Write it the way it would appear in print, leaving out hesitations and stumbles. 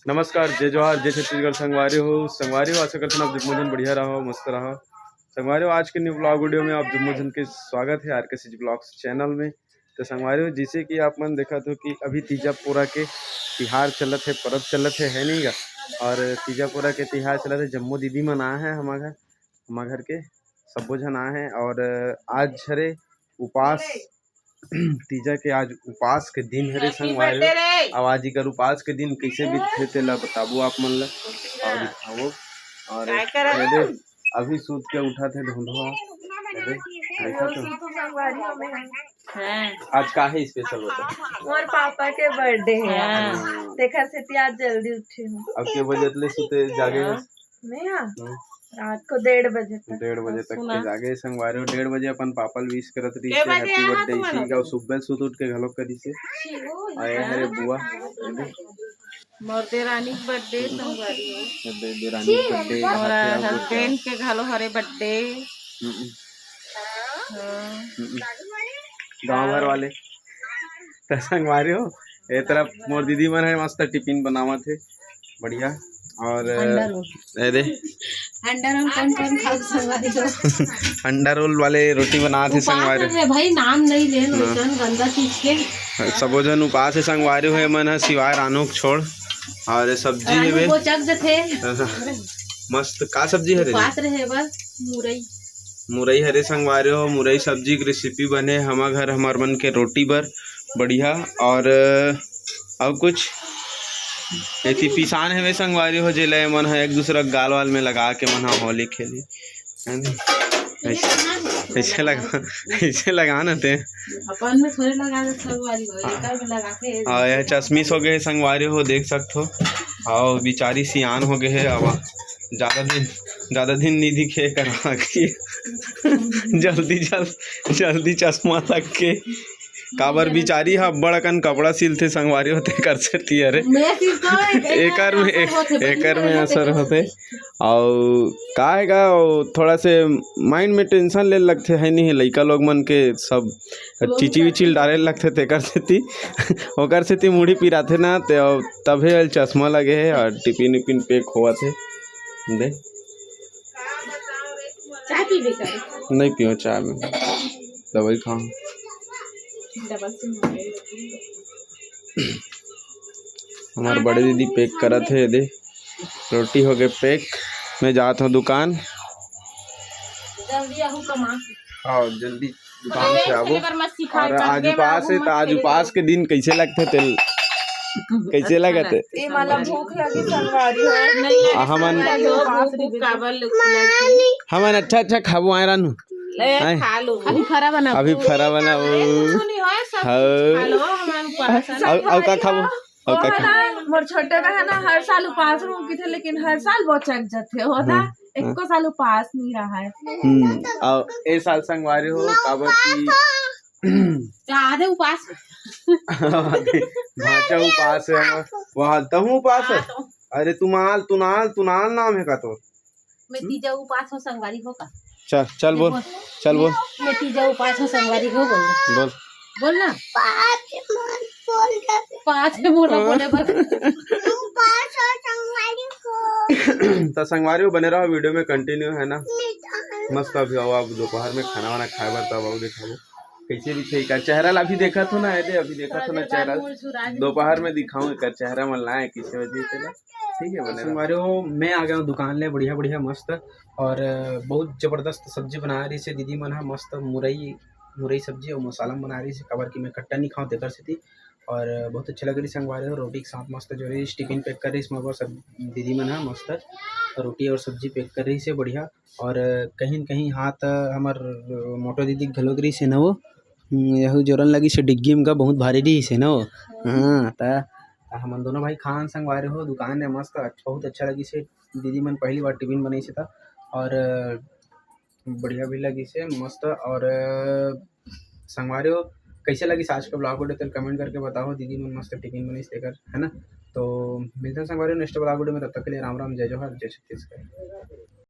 नमस्कार, जय जोहार, जय छत्तीसगढ़। संगवारी हो आशा करते हैं आप जम्मू बढ़िया रहो, मस्त रहो। संगवारी हो आज के न्यू ब्लॉग वीडियो में आप जम्मू के स्वागत है RKCG ब्लॉग्स चैनल में। तो संगवारी हो जैसे कि आप मन देखा तो कि अभी तीजापुरा के तिहार चलत है, पर्व चलत है नहीं गा। और तीजापुरा के तिहार चलत है, जम्मू दीदी मन आए हैं हमारे घर के सबो जन आए हैं। और आज हरे उपास तीजा के आज उपास के दिन हरे संगवारी अब आज इकर उपास के दिन कैसे बीतते तेला बताबो आप मन ला और दिखाओ। और यदि अभी सूत के उठा थे ढूंढो देखा तो आज का है स्पेशल होता मोर पापा के बर्थडे है देखा से आज जल्दी उठी हूँ। अब के बजे ले सुते जागे मैं रात को 1:30 तक के जागे संगवारी हो। 1:30 बजे अपन पापा विश करत रही से हैप्पी बर्थडे इसी का सुबह सुत उठ के घलो करी से आए हरे बुआ मोर रानी बर्थडे संगवारी हो रानी बर्थडे और हस्बैंड के घलो हरे बर्थडे गांव भर वाले तो संगवारी हो। ए तरफ मोर दीदी मन है मस्त टिफिन बनावत थे बढ़िया। और अरे अंडा रोल कौन खाओ संगवारी हो अंडा रोल वाले रोटी बना थे संगवारी भाई नाम नहीं ले गंदा चीज के सबो जन उपास है संगवारी हुए मन है सिवाय रानू छोड़। और सब्जी है वे मस्त का सब्जी है मुरई हरे संगवारी हो। मुरई सब्जी की रेसिपी बने हमार घर हमार मन के रोटी बर बढ़िया। और अब कुछ ऐसी पिसान है वे संगवारी हो जेला मन है एक दूसरा गाल वाल में लगा के मन होली खेली ऐसे लगाना थे अपन में थोड़े लगा दे संगवारी हो एकर में लगा के। हाँ यह चश्मिश हो गए संगवारी हो देख सकते हो। और बेचारी सियान हो गए है अब ज़्यादा दिन नहीं दिखे करा के जल्दी चश्मा लग के काबर बिचारी हा बड़कन कपड़ा सिलते संगवारी होते कर सकती है एकर में असर होते। और का हैगा थोड़ा से माइंड में टेंशन ले लगते है नहीं लड़का लोग मन के सब चिची विचिल डाले लगते तेकर सेती ओकर सेती मुड़ी पिराथे ना तभे चश्मा लगे है और टिफिन विपिन पैक हुआ थे दे नहीं पियो चाय में दवाई खाओ। हमारे बड़े दीदी पैक करत है दे रोटी हो गए पैक। मैं जाता हूँ दुकान जल्दी दुकान से आवो। और आज उपास है तो आज उपास के दिन कैसे लगते तेल कैसे लगते हमन अच्छा खाबो आए रानू अभी फरा बना और का खाबो मोर छोटे बहन हर साल उपास रूकी थे लेकिन हर साल बहुत चक जाते होता एको साल उपास नहीं रहा है। और ए साल संगवारी हो काबर की आधे उपास भाचा उपास है वहाँ तहु उपास है। अरे तुनाल नाम है का तो मैं तीजा उपास हो संगवारी हो का चल बोल मैं तीजा उपास हो संगवारी हो बोल ना पाँच मोड़ा बोले तो संगवारी बने रहो वीडियो में कंटिन्यू है ना मस्त। अभी आओ आप दोपहर में खाना वाना खाए बार तब आओ दिखाओ कैसे भी थे चेहरा अभी देखा था ना अभी देखा था ना चेहरा दोपहर में दिखाऊं कर चेहरा मन लाए किसी वजह से ठीक है बने हमारे हो। मैं आ गया हूँ दुकान ले बढ़िया मस्त और बहुत जबरदस्त सब्जी बना रही से दीदी मन है मस्त मुरई सब्जी और मसाला बना रही से कबर की मैं खट्टा नहीं खाऊँ देकर से थी। और बहुत अच्छा लग रही संगवारी हो रोटी के साथ मस्त जो रही टिफिन पैक कर रही इसमें सब दीदी मन है मस्त रोटी और सब्जी पैक कर रही से बढ़िया। और कहीं न कहीं हाथ हमार मोटो दीदी घलोगरी से न वो यहू जोरन लगी से डिग्गी में का बहुत भारी रही से न वो। हाँ तो हम दोनों भाई खान संगवारी हो दुकान है मस्त बहुत अच्छा लगी से दीदी मन पहली बार टिफिन बनाई से था और बढ़िया भी लगी से मस्त। और संगवारी हो कैसे लगी आज का ब्लॉग वीडियो तो कमेंट करके बताओ। दीदी मन मस्त टिफिन बनाई देकर है ना। तो मिलते हैं संगवारी नेक्स्ट ब्लॉग वीडियो में, तब तक के लिए राम राम जय जोहार जय छत्तीसगढ़।